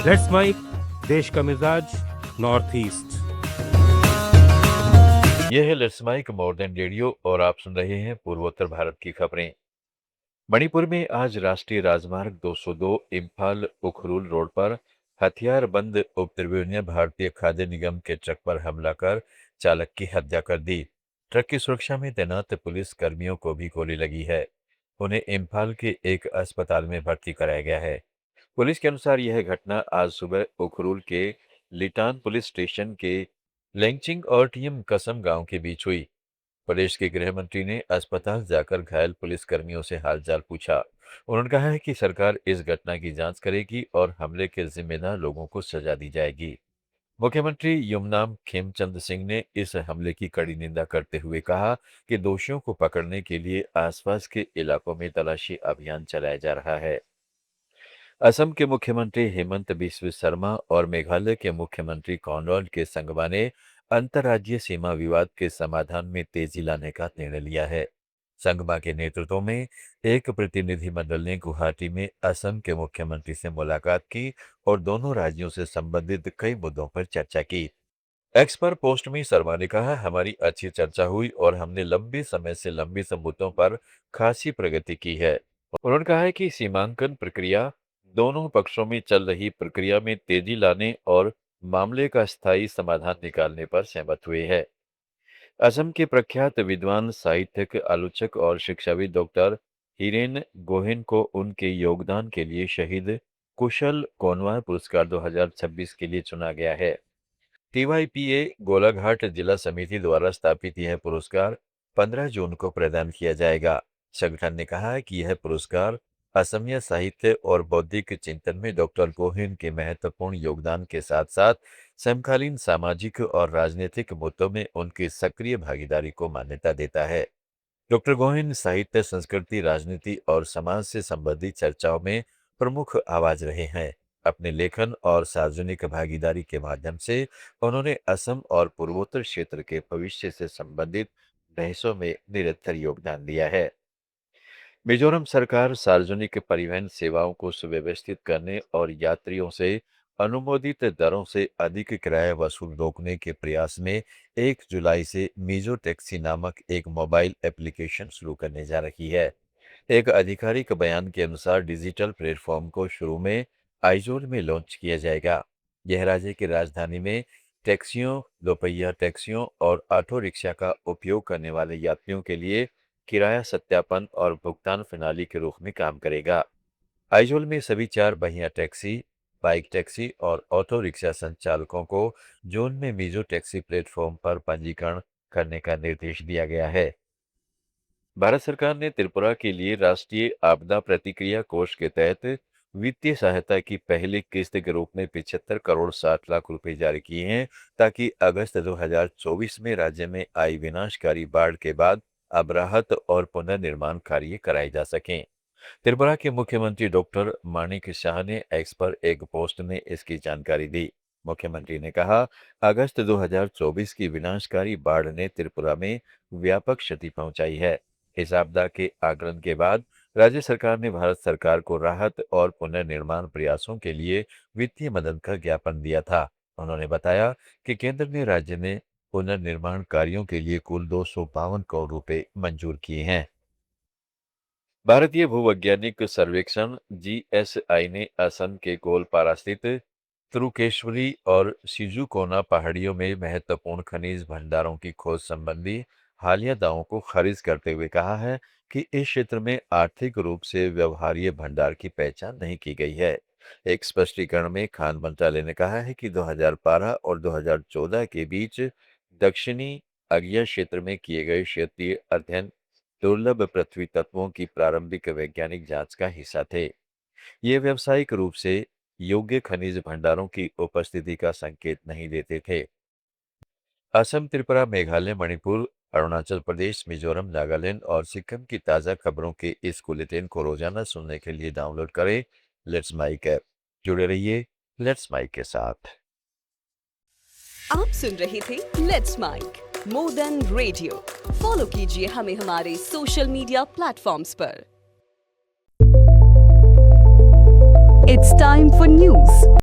Let's mic, देश का मिजाज, नॉर्थ ईस्ट। यह है let's mic more than radio और आप सुन रहे हैं पूर्वोत्तर भारत की खबरें। मणिपुर में आज राष्ट्रीय राजमार्ग 202 इम्फाल उखरूल रोड पर हथियारबंद उपद्रवियों ने भारतीय खाद्य निगम के ट्रक पर हमला कर चालक की हत्या कर दी। ट्रक की सुरक्षा में तैनात पुलिस कर्मियों को भी गोली लगी है। उन्हें इम्फाल के एक अस्पताल में भर्ती कराया गया है। पुलिस के अनुसार यह घटना आज सुबह उखरूल के लिटान पुलिस स्टेशन के लेंगचिंग और टीएम कसम गांव के बीच हुई। प्रदेश के गृह मंत्री ने अस्पताल जाकर घायल पुलिसकर्मियों से हालचाल पूछा। उन्होंने कहा है कि सरकार इस घटना की जांच करेगी और हमले के जिम्मेदार लोगों को सजा दी जाएगी। मुख्यमंत्री युमनाम खेमचंद सिंह ने इस हमले की कड़ी निंदा करते हुए कहा कि दोषियों को पकड़ने के लिए आसपास के इलाकों में तलाशी अभियान चलाया जा रहा है। असम के मुख्यमंत्री हेमंत बिस्व शर्मा और मेघालय के मुख्यमंत्री कॉनरैड के संगमा ने अंतर्राज्यीय सीमा विवाद के समाधान में तेजी लाने का निर्णय लिया है। संगमा के नेतृत्व में एक प्रतिनिधिमंडल ने गुवाहाटी में असम के मुख्यमंत्री से मुलाकात की और दोनों राज्यों से संबंधित कई मुद्दों पर चर्चा की। एक्स पर पोस्ट में शर्मा ने कहा, हमारी अच्छी चर्चा हुई और हमने लंबे समय से लंबित मुद्दों पर खासी प्रगति की है। उन्होंने कहा है कि सीमांकन प्रक्रिया दोनों पक्षों में चल रही प्रक्रिया में तेजी लाने और मामले का स्थायी समाधान निकालने पर सहमत हुए हैं। असम के प्रख्यात विद्वान, साहित्यिक, आलोचक और शिक्षाविद डॉक्टर हिरेन गोहेन को उनके योगदान के लिए शहीद कुशल कोनवार पुरस्कार 2026 के लिए चुना गया है। टीवाईपीए गोलाघाट जिला समिति द्वारा स्थापित यह पुरस्कार 15 जून को प्रदान किया जाएगा। संगठन ने कहा है कि यह पुरस्कार असमिया साहित्य और बौद्धिक चिंतन में डॉक्टर गोहेन के महत्वपूर्ण योगदान के साथ साथ समकालीन सामाजिक और राजनीतिक मुद्दों में उनकी सक्रिय भागीदारी को मान्यता देता है। डॉक्टर गोहेन साहित्य, संस्कृति, राजनीति और समाज से संबंधित चर्चाओं में प्रमुख आवाज रहे हैं। अपने लेखन और सार्वजनिक भागीदारी के माध्यम से उन्होंने असम और पूर्वोत्तर क्षेत्र के भविष्य से संबंधित बहसों में निरंतर योगदान दिया है। मिजोरम सरकार सार्वजनिक परिवहन सेवाओं को सुव्यवस्थित करने और यात्रियों से अनुमोदित दरों से अधिक किराया वसूल रोकने के प्रयास में 1 जुलाई से मीजो टैक्सी नामक एक मोबाइल एप्लीकेशन शुरू करने जा रही है। एक आधिकारिक बयान के अनुसार डिजिटल प्लेटफॉर्म को शुरू में आइजोल में लॉन्च किया जाएगा। यह राज्य की राजधानी में टैक्सियों, दोपहिया टैक्सियों और ऑटो रिक्शा का उपयोग करने वाले यात्रियों के लिए किराया सत्यापन और भुगतान प्रणाली के रूप में काम करेगा। आइजोल में सभी 4 पहिया टैक्सी, बाइक टैक्सी और ऑटो रिक्शा संचालकों को जून में मीजो टैक्सी प्लेटफॉर्म पर पंजीकरण करने का निर्देश दिया गया है। भारत सरकार ने त्रिपुरा के लिए राष्ट्रीय आपदा प्रतिक्रिया कोष के तहत वित्तीय सहायता की पहली किस्त के रूप में 75 करोड़ 60 लाख रुपए जारी किए हैं, ताकि अगस्त 2024 में राज्य में आई विनाशकारी बाढ़ के बाद अब राहत और पुनर्निर्माण कार्य कराए जा सकें। त्रिपुरा के मुख्यमंत्री डॉक्टर माणिक शाह ने एक्स पर एक पोस्ट में इसकी जानकारी दी। मुख्यमंत्री ने कहा, अगस्त 2024 की विनाशकारी बाढ़ ने त्रिपुरा में व्यापक क्षति पहुंचाई है। इस आपदा के आकलन के बाद राज्य सरकार ने भारत सरकार को राहत और पुनर्निर्माण प्रयासों के लिए वित्तीय मदद का ज्ञापन दिया था। उन्होंने बताया कि केंद्र ने राज्य में पुनर्निर्माण कार्यों के लिए कुल 252 करोड़ रुपए मंजूर किए हैं। भारतीय भूवैज्ञानिक सर्वेक्षण जीएसआई ने असम के गोलपारा स्थित त्रुकेश्वरी और सिजुकोना पहाड़ियों में महत्वपूर्ण खनिज भंडारों की खोज संबंधी हालिया दावों को खारिज करते हुए कहा है कि इस क्षेत्र में आर्थिक रूप से व्यवहार्य भंडार की पहचान नहीं की गई है। एक स्पष्टीकरण में खान मंत्रालय ने कहा है कि 2012 और 2014 के बीच दक्षिणी अग्निय क्षेत्र में किए गए क्षेत्रीय अध्ययन दुर्लभ पृथ्वी तत्वों की प्रारंभिक वैज्ञानिक जांच का हिस्सा थे। ये व्यावसायिक रूप से योग्य खनिज भंडारों की उपस्थिति का संकेत नहीं देते थे। असम, त्रिपुरा, मेघालय, मणिपुर, अरुणाचल प्रदेश, मिजोरम, नागालैंड और सिक्किम की ताज़ा खबरों के इस बुलेटिन को रोजाना सुनने के लिए डाउनलोड करें लेट्स माइक ऐप। जुड़े रहिए लेट्स माइक के साथ। आप सुन रहे थे let's mic more than radio. Follow कीजिए हमें हमारे सोशल मीडिया प्लेटफॉर्म्स पर। It's time for news.